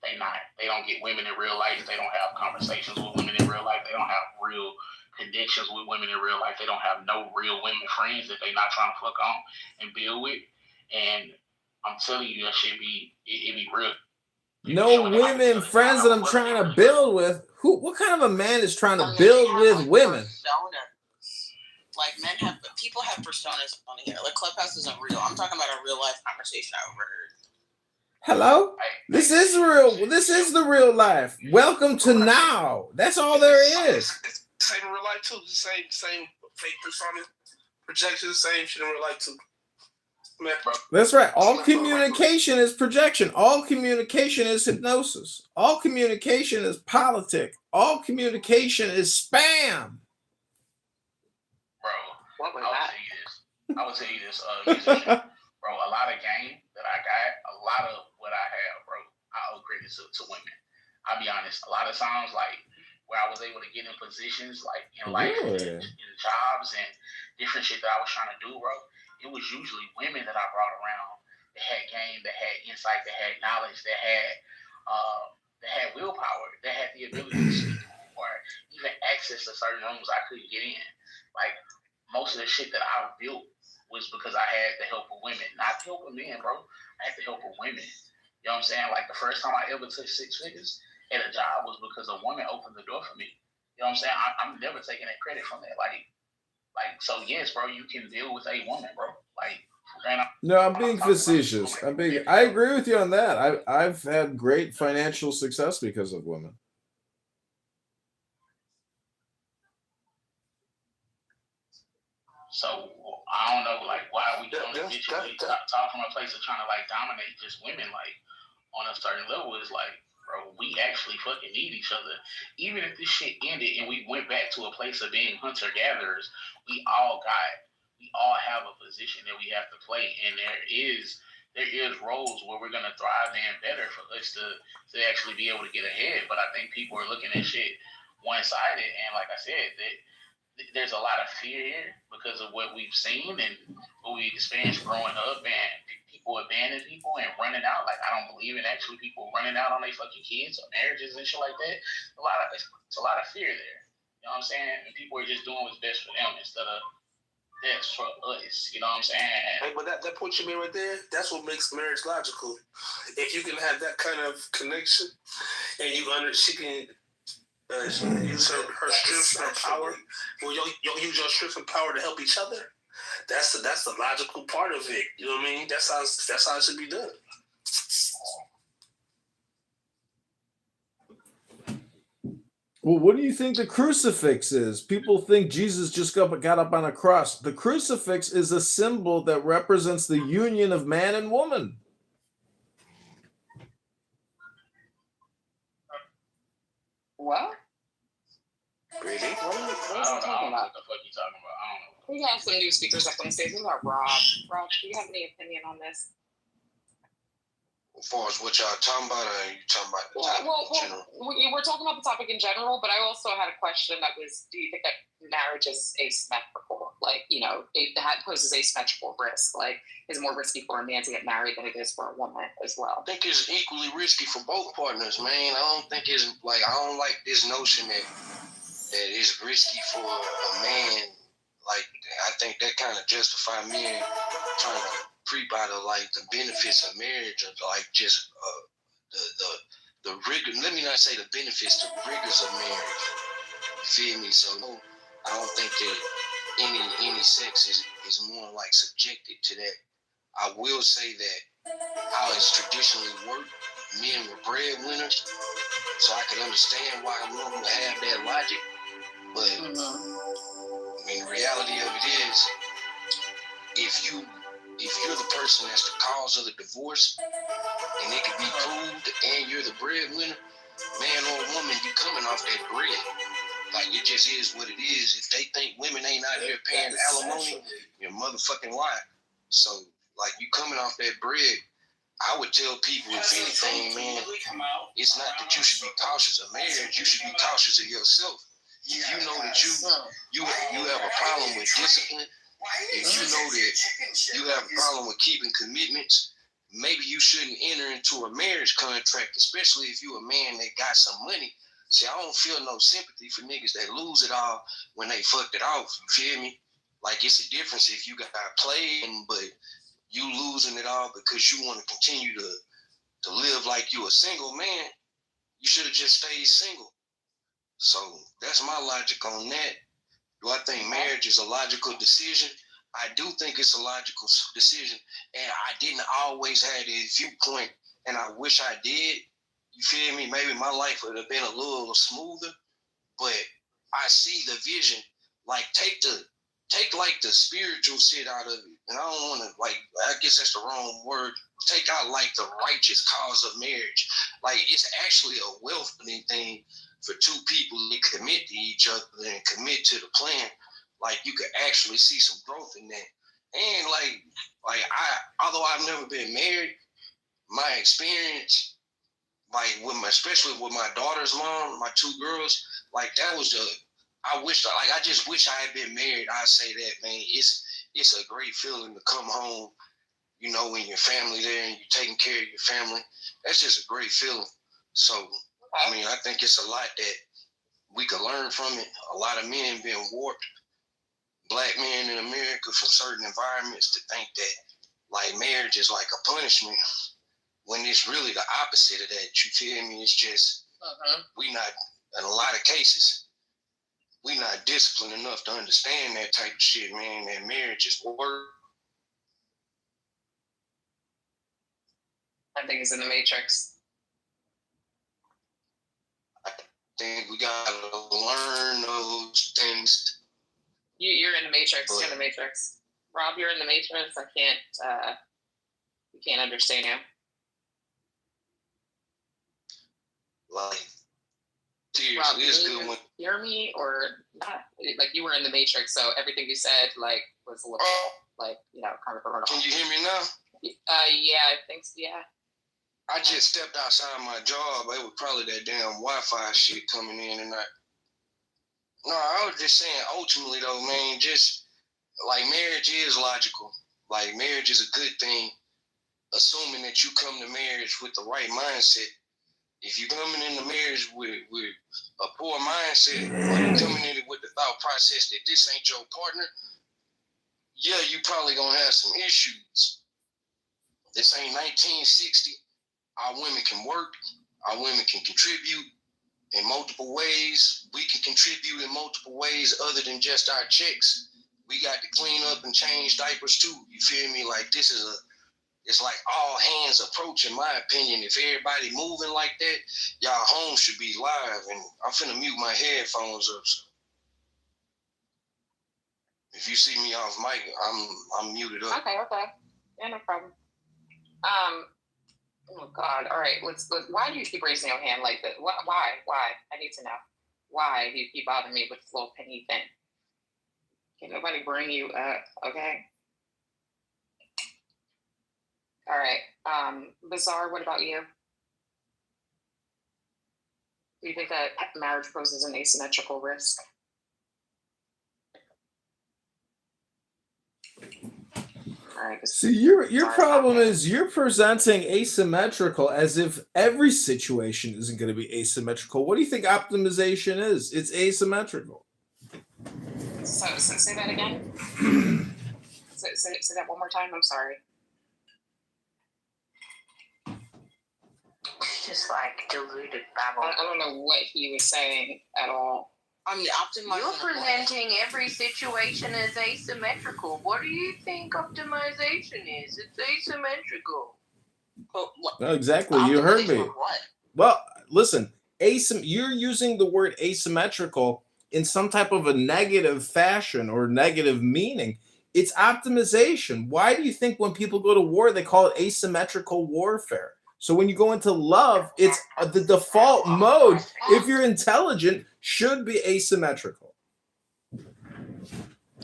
they not. They don't get women in real life. They don't have conversations with women in real life. They don't have real connections with women in real life. They don't have no real women friends that they not trying to fuck on and build with. And I'm telling you, that shit it be real. No women friends that I'm trying to build with. What kind of a man is trying to build with women? Like, people have personas on here. Like, Clubhouse isn't real. I'm talking about a real life conversation I overheard. Hello? This is real. This is the real life. Welcome to now. That's all there is. Same in real life too. Same fake persona projection. Same shit in real life too. Man, bro. That's right. All communication is projection. All communication is hypnosis. All communication is politic. All communication is spam. Bro, I will tell you this, musician. Bro, a lot of game that I got, a lot of what I have, bro, I owe credit to women. I'll be honest, a lot of songs, like, where I was able to get in positions, like, in life, in jobs, and different shit that I was trying to do, bro, it was usually women that I brought around that had game, that had insight, that had knowledge, that had willpower, that had the ability to speak or even access to certain rooms I couldn't get in. Like, most of the shit that I built was because I had the help of women. Not the help of men, bro. I had the help of women. You know what I'm saying? Like, the first time I ever took 6 figures at a job was because a woman opened the door for me. You know what I'm saying? I'm never taking that credit from that. Like, so yes, bro, you can deal with a woman, bro. Like, no, I'm being facetious. I agree with you on that. I've had great financial success because of women. So I don't know, like, why are we doing this bitch? Talk from a place of trying to, like, dominate just women, like, on a certain level. Is like, bro, we actually fucking need each other. Even if this shit ended and we went back to a place of being hunter-gatherers, we all have a position that we have to play, and there is roles where we're gonna thrive and better for us to actually be able to get ahead. But I think people are looking at shit one-sided, and like I said, that there's a lot of fear here because of what we've seen and what we experienced growing up, and people abandoning people and running out. Like, I don't believe in actually people running out on their fucking kids or marriages and shit like that. It's a lot of fear there. You know what I'm saying? And people are just doing what's best for them instead of best for us. You know what I'm saying? Hey, but that point you made right there, that's what makes marriage logical. If you can have that kind of connection and she can use her strength and power. Well, you'll use your strength and power to help each other. That's the logical part of it. You know what I mean? That's how it should be done. Well, what do you think the crucifix is? People think Jesus just got up on a cross. The crucifix is a symbol that represents the union of man and woman. What? Really? What are you talking about? What the fuck you talking about? I don't know. We got some new speakers up on stage. We got Rob. Rob, do you have any opinion on this? As far as what y'all talking about, or are you talking about the topic in general? We're talking about the topic in general, but I also had a question that was, do you think that marriage is asymmetrical? Like, you know, that poses asymmetrical risk. Like, is it more risky for a man to get married than it is for a woman as well? I think it's equally risky for both partners, man. I don't think it's like, I don't like this notion that it's risky for a man. Like, I think that kind of justify men trying to creep out of like the benefits of marriage, or like just the rigor. Let me not say the benefits, the rigors of marriage. You feel me? So I don't think that any sex is more like subjected to that. I will say that how it's traditionally worked, men were breadwinners, so I can understand why a woman would have that logic. But I mean, the reality of it is, if you're the person that's the cause of the divorce, and it can be proved, and you're the breadwinner, man or woman, you coming off that bread. Like, it just is what it is. If they think women ain't out here paying alimony, you're motherfucking lying. So, like, you coming off that bread, I would tell people, if anything, man, it's not that you should be cautious of marriage. You should be cautious of yourself. If you know that you have a problem with discipline, if you know that you have a problem with keeping commitments, maybe you shouldn't enter into a marriage contract, especially if you're a man that got some money. See, I don't feel no sympathy for niggas that lose it all when they fucked it off. You feel me? Like, it's a difference if you got played, but you losing it all because you want to continue to live like you a single man. You should have just stayed single. So that's my logic on that. Do I think marriage is a logical decision? I do think it's a logical decision, and I didn't always have a viewpoint, and I wish I did. You feel me? Maybe my life would have been a little smoother, but I see the vision. Like, take like the spiritual shit out of it, and I don't want to, like, I guess that's the wrong word. Take out like the righteous cause of marriage. Like, it's actually a wealth thing for two people to commit to each other and commit to the plan. Like, you could actually see some growth in that. And like although I've never been married, my experience, like especially with my daughter's mom, my two girls, like that was I just wish I had been married. I say that, man, it's a great feeling to come home, you know, when your family there and you're taking care of your family. That's just a great feeling. So, I mean, I think it's a lot that we could learn from it. A lot of men being warped, black men in America, from certain environments to think that like marriage is like a punishment, when it's really the opposite of that. You feel me? It's just we not, in a lot of cases, we not disciplined enough to understand that type of shit, man. That marriage is work. I think it's in the Matrix. I think we gotta learn those things. You're in the Matrix. You're in the Matrix. Rob, you're in the Matrix. I can't. We can't understand you. Like, seriously, Rob, it's good when hear me or not? Like, you were in the Matrix, so everything you said like was a little like, you know, kind of a Can you hear me now? Yeah, I think so, yeah. I just stepped outside my job. It was probably that damn Wi-Fi shit coming in, and no, I was just saying, ultimately though, man, just like marriage is logical. Like, marriage is a good thing, assuming that you come to marriage with the right mindset. If you're coming into marriage with a poor mindset, or you're coming in with the thought process that this ain't your partner, yeah, you probably gonna have some issues. This ain't 1960. Our women can work. Our women can contribute in multiple ways. We can contribute in multiple ways other than just our checks. We got to clean up and change diapers too. You feel me? Like, it's like all hands approach, in my opinion. If everybody moving like that, y'all home should be live. And I'm finna mute my headphones up. So if you see me off mic, I'm muted up. Okay. Yeah, no problem. Oh God. All right. Let's. Why do you keep raising your hand like that? Why? I need to know. Why do you keep bothering me with this little penny thing? Can nobody bring you up? Okay. All right. Bizarre, what about you? Do you think that marriage poses an asymmetrical risk? See, your problem is you're presenting asymmetrical as if every situation isn't going to be asymmetrical. What do you think optimization is? It's asymmetrical. So say that again. say that one more time. I'm sorry. Just like diluted babble. I don't know what he was saying at all. I mean, optimizing. You're presenting every situation as asymmetrical. What do you think optimization is? It's asymmetrical. No, exactly. You heard me. What? Well, listen, you're using the word asymmetrical in some type of a negative fashion or negative meaning. It's optimization. Why do you think when people go to war, they call it asymmetrical warfare? So when you go into love, it's the default mode, if you're intelligent, should be asymmetrical.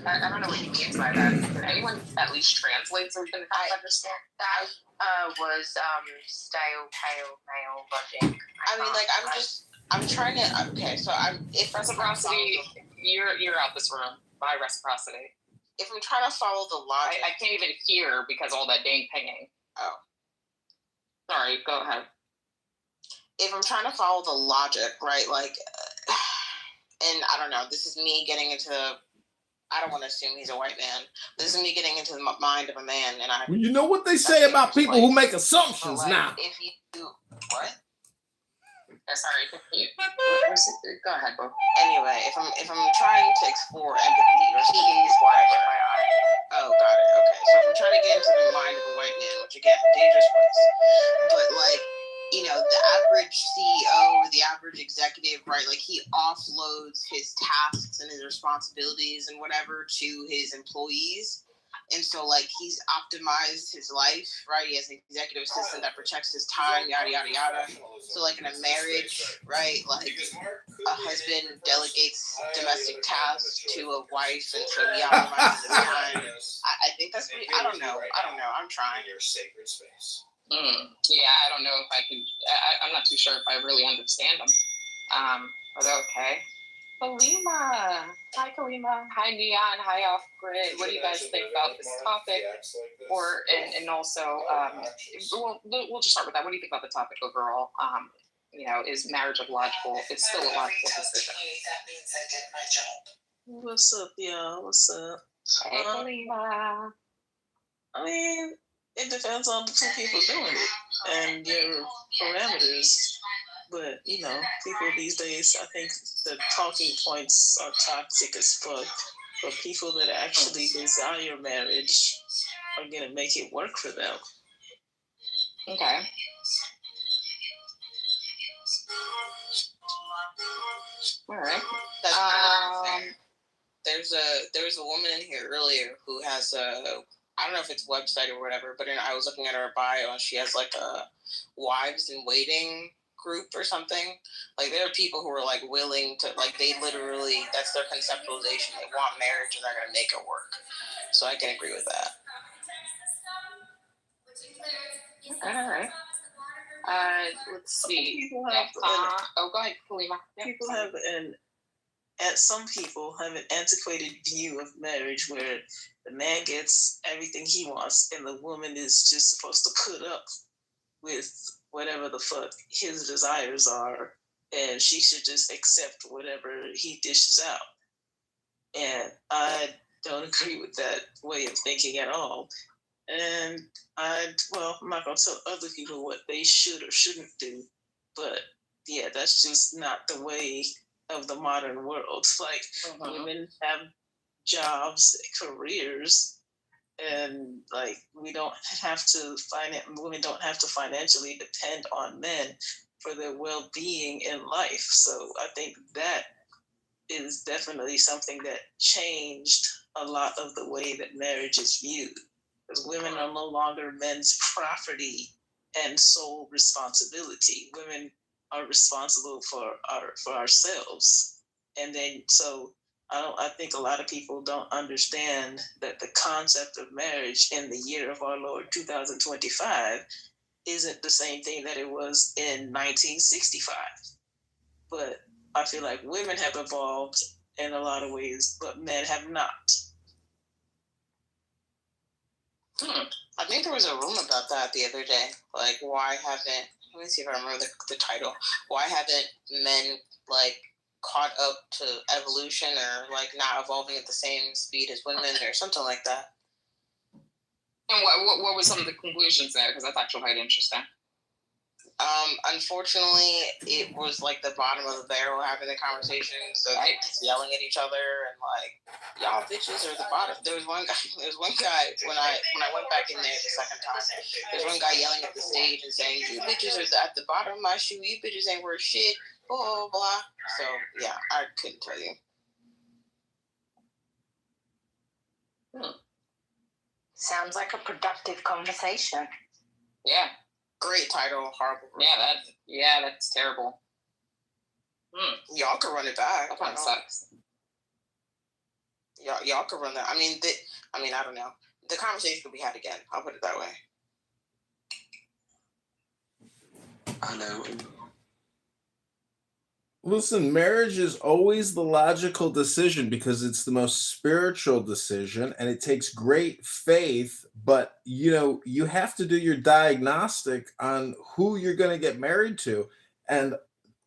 I don't know what he means by that. Can anyone at least translate so we can understand? That was stale, pale, male logic. I mean, like, I'm trying to. Okay, so if reciprocity, you're out this room by reciprocity. If I'm trying to follow the logic, I can't even hear because all that dang pinging. Oh. Sorry, go ahead. If I'm trying to follow the logic, right, like, and I don't know, this is me getting into, I don't want to assume he's a white man, but this is me getting into the mind of a man, and Well, you know what they say about people who make assumptions like, now. If you do, what? Sorry, go ahead, bro. Anyway, if I'm trying to explore empathy, or he's white, oh, got it, okay. So if I'm trying to get into the mind of a white man, which again, dangerous place, but like, you know, the average CEO or the average executive, right, like he offloads his tasks and his responsibilities and whatever to his employees. And so, like, he's optimized his life, right? He has an executive assistant that protects his time, yada, yada, yada. So, like, in a marriage, right, like, a husband delegates domestic tasks to a wife, and so he optimizes his time. I think that's pretty, I don't know. I'm trying. Your sacred space. Yeah, I don't know if I can. I'm not too sure if I really understand them. But okay. Kalima. Hi, Kalima. Hi, Neon. Hi, Off Grid. What do you guys think about this topic? Or and also, we'll just start with that. What do you think about the topic overall? You know, is marriage a logical? It's still a logical decision. What's up, y'all? What's up? Hey, Kalima. I mean, it depends on the two people doing it and your parameters. But, you know, people these days, I think the talking points are toxic as fuck. But people that actually desire marriage are going to make it work for them. Okay. All right. There's a woman in here earlier who has a, I don't know if it's a website or whatever, but I was looking at her bio and she has like a wives in waiting group or something. Like, there are people who are like willing to, like, they literally, that's their conceptualization. They want marriage and they're gonna make it work. So I can agree with that. All right. Let's see. People have go ahead, Kalima. People have some people have an antiquated view of marriage where the man gets everything he wants and the woman is just supposed to put up with whatever the fuck his desires are, and she should just accept whatever he dishes out. And I don't agree with that way of thinking at all. And I'm not going to tell other people what they should or shouldn't do, but yeah, that's just not the way of the modern world. Like, women have jobs, careers, and like women don't have to financially depend on men for their well-being in life. So I think that is definitely something that changed a lot of the way that marriage is viewed, because women are no longer men's property and sole responsibility. Women are responsible for ourselves. And then so I think a lot of people don't understand that the concept of marriage in the year of our Lord 2025 isn't the same thing that it was in 1965. But I feel like women have evolved in a lot of ways, but men have not. I think there was a room about that the other day. Like, why haven't, let me see if I remember the title. Why haven't men, like, caught up to evolution or, like, not evolving at the same speed as women or something like that? And what were some of the conclusions there? Because that's actually quite interesting. Unfortunately, it was like the bottom of the barrel having the conversation, so they just yelling at each other and like, y'all bitches are the bottom. There was one guy when I went back in there the second time. There's one guy yelling at the stage and saying, "You bitches are at the bottom of my shoe. You bitches ain't worth shit." Blah blah blah. So yeah, I couldn't tell you. Sounds like a productive conversation. Yeah. Great title, horrible. Yeah, that's terrible. Y'all can run it back. That kind of sucks. Y'all can run that. I mean, I don't know. The conversation could be had again. I'll put it that way. I know. Listen, marriage is always the logical decision because it's the most spiritual decision and it takes great faith, but you have to do your diagnostic on who you're going to get married to. And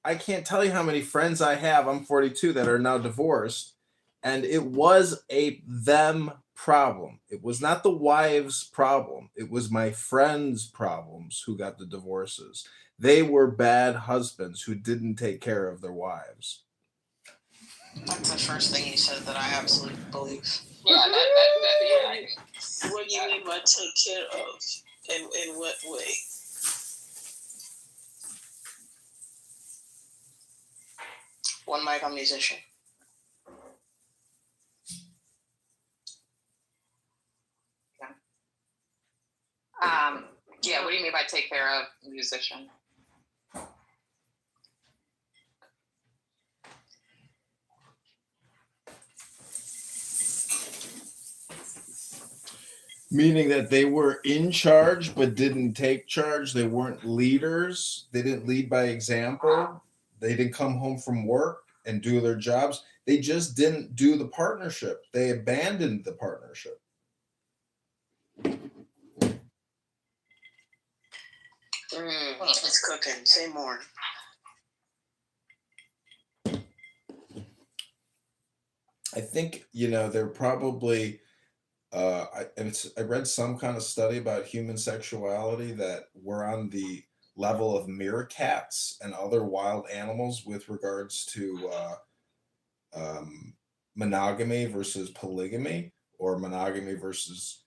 I can't tell you how many friends I have, I'm 42, that are now divorced, and it was a them problem. It was not the wife's problem. It was my friends' problems who got the divorces. They were bad husbands who didn't take care of their wives. That's the first thing you said that I absolutely believe. Yeah, What do you mean by take care of? In what way? One mic on musician. Yeah, what do you mean by take care of musician? Meaning that they were in charge but didn't take charge. They weren't leaders. They didn't lead by example. They didn't come home from work and do their jobs. They just didn't do the partnership. They abandoned the partnership. It's cooking. Say more. I think, they're probably I read some kind of study about human sexuality that we're on the level of meerkats and other wild animals with regards to monogamy versus polygamy, or monogamy versus,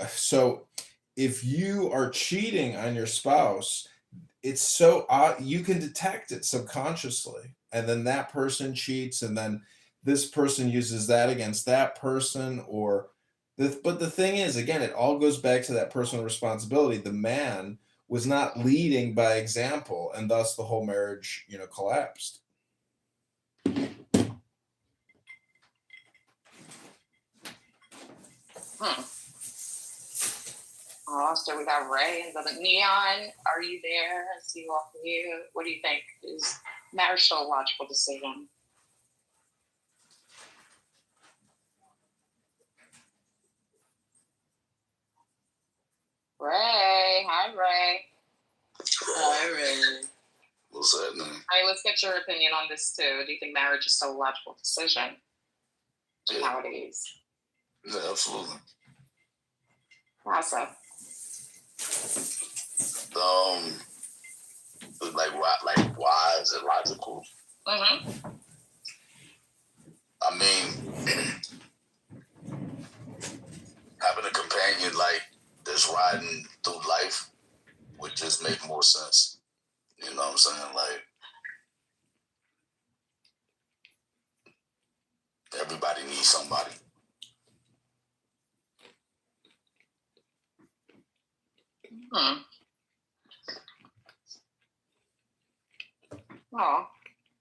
so if you are cheating on your spouse, it's so odd, you can detect it subconsciously, and then that person cheats, and then this person uses that against that person, but the thing is, again, it all goes back to that personal responsibility. The man was not leading by example, and thus the whole marriage, collapsed. So we got Ray and the Neon. Are you there? I see you off mute. What do you think? Is marriage still a logical decision? Ray. Hi, Ray. Hi, Ray. What's happening? All right, let's get your opinion on this too. Do you think marriage is still a logical decision nowadays? Yeah, absolutely. How so? Why is it logical? Mm-hmm. I mean, having a companion that's riding through life would just make more sense. You know what I'm saying? Everybody needs somebody. Oh,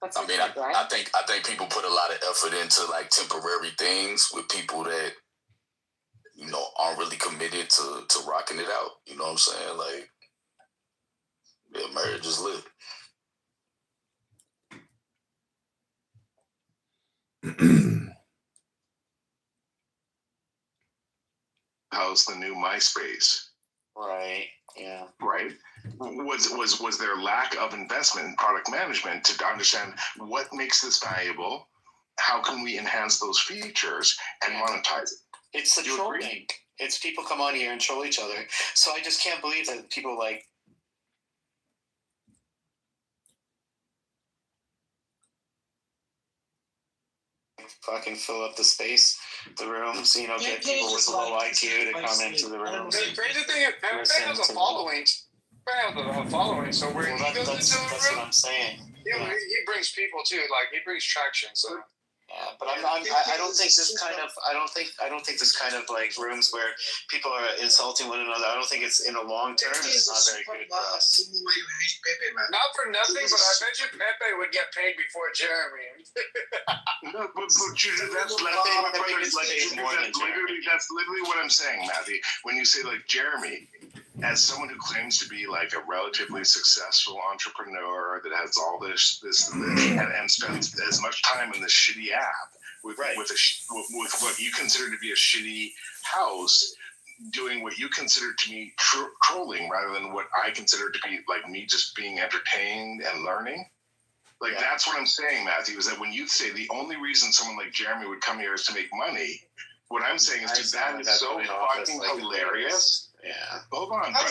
that's. I mean, I think people put a lot of effort into temporary things with people that aren't really committed committed to rocking it out. You know what I'm saying? Like, yeah, marriage is lit. How's the new MySpace? Right. Yeah. Right. Was there lack of investment in product management to understand what makes this valuable? How can we enhance those features and monetize it? It's the trolling. It's people come on here and troll each other. So I just can't believe that people like fucking fill up the space, the rooms, you know, get people with low IQ to come into the rooms. The crazy thing is, Pepe has a following. So where he goes into the room, that's what I'm saying. Yeah, he brings people too. Like he brings traction. So. Yeah, but I don't think this kind of I don't think this kind of like rooms where people are insulting one another. I don't think it's in the long term. It's not very good for us. Not for nothing, but I bet you Pepe would get paid before Jeremy. No, but that's literally what I'm saying, Matthew. When you say like Jeremy, as someone who claims to be like a relatively successful entrepreneur that has all this and spends as much time in this shitty app with what you consider to be a shitty house, doing what you consider to be trolling rather than what I consider to be like me just being entertained and learning. Like that's what I'm saying, Matthew, is that when you say the only reason someone like Jeremy would come here is to make money, what I'm saying is that is so fucking hilarious. Yeah. Hold on, I have a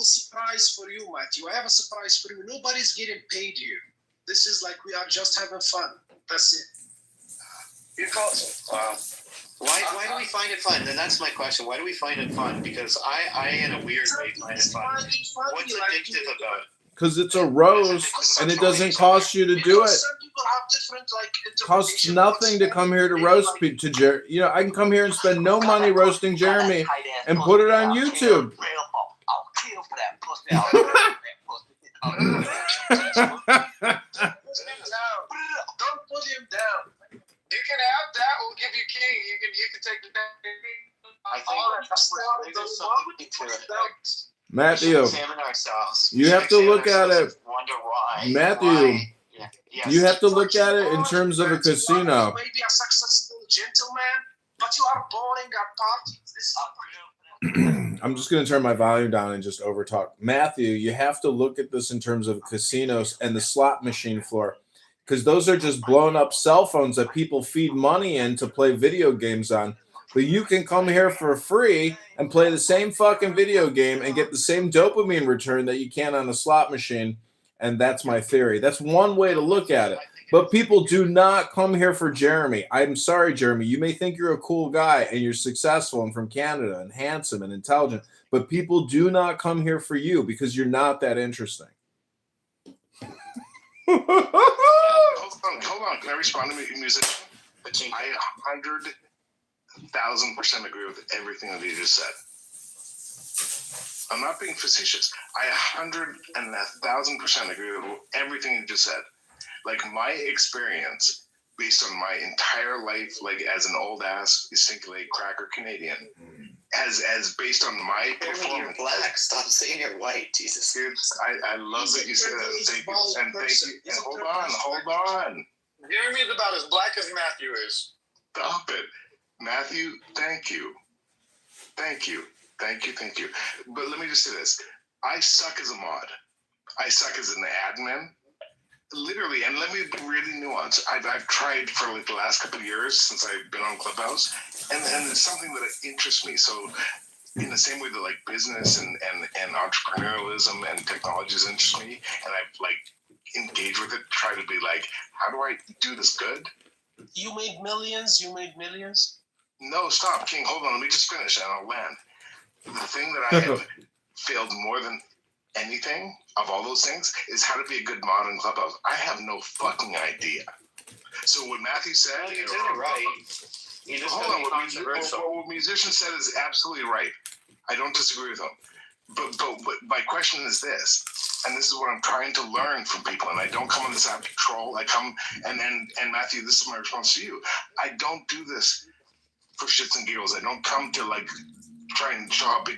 surprise for you, Matthew. I have a surprise for you. Nobody's getting paid here. This is like we are just having fun. That's it. You call wow. Why do we find it fun? Then that's my question. Why do we find it fun? Because I in a weird way find it fun. What's addictive about it? Because it's a roast and it doesn't cost you to do it. Some people have different Costs nothing to come here to roast to Jeremy. You know, I can come here and spend no money roasting Jeremy and put it on YouTube. I'll kill for that pussy. Don't put him down. You can have that. We'll give you king. You can take the I think there's something to it. Matthew, you have to look at it. Matthew, you have to look at it in terms of a casino. Maybe a successful gentleman, but you are boring at parties. I'm just going to turn my volume down and just overtalk. Matthew, you have to look at this in terms of casinos and the slot machine floor, because those are just blown up cell phones that people feed money in to play video games on. But you can come here for free and play the same fucking video game and get the same dopamine return that you can on a slot machine. And that's my theory. That's one way to look at it. But people do not come here for Jeremy. I'm sorry, Jeremy. You may think you're a cool guy and you're successful and from Canada and handsome and intelligent, but people do not come here for you because you're not that interesting. Hold on. Can I respond to you, musician? I 1,000% agree with everything that you just said. I'm not being facetious. I 1,000% agree with everything you just said. Like my experience, based on my entire life, like as an old ass stinky leg cracker Canadian, as based on my performance. You're black. Stop saying you're white. Jesus. I love that you said that. Thank you. And thank you. And hold on. Jeremy's about as black as Matthew is. Stop it. Matthew, thank you. But let me just say this. I suck as a mod. I suck as an admin. Literally, and let me be really nuanced. I've tried for like the last couple of years since I've been on Clubhouse, and it's something that interests me. So in the same way that like business and entrepreneurialism and technologies interest me, and I've like engaged with it, try to be like, how do I do this good? You made millions. No, stop, King. Hold on. Let me just finish and I'll land. The thing that I have failed more than anything of all those things is how to be a good mod in Clubhouse. I have no fucking idea. So what Matthew said, you did it right. What musician said is absolutely right. I don't disagree with him. But my question is this, and this is what I'm trying to learn from people, and I don't come on this app to troll. I come and Matthew, this is my response to you. I don't do this for shits and giggles. I don't come to like try and show how big my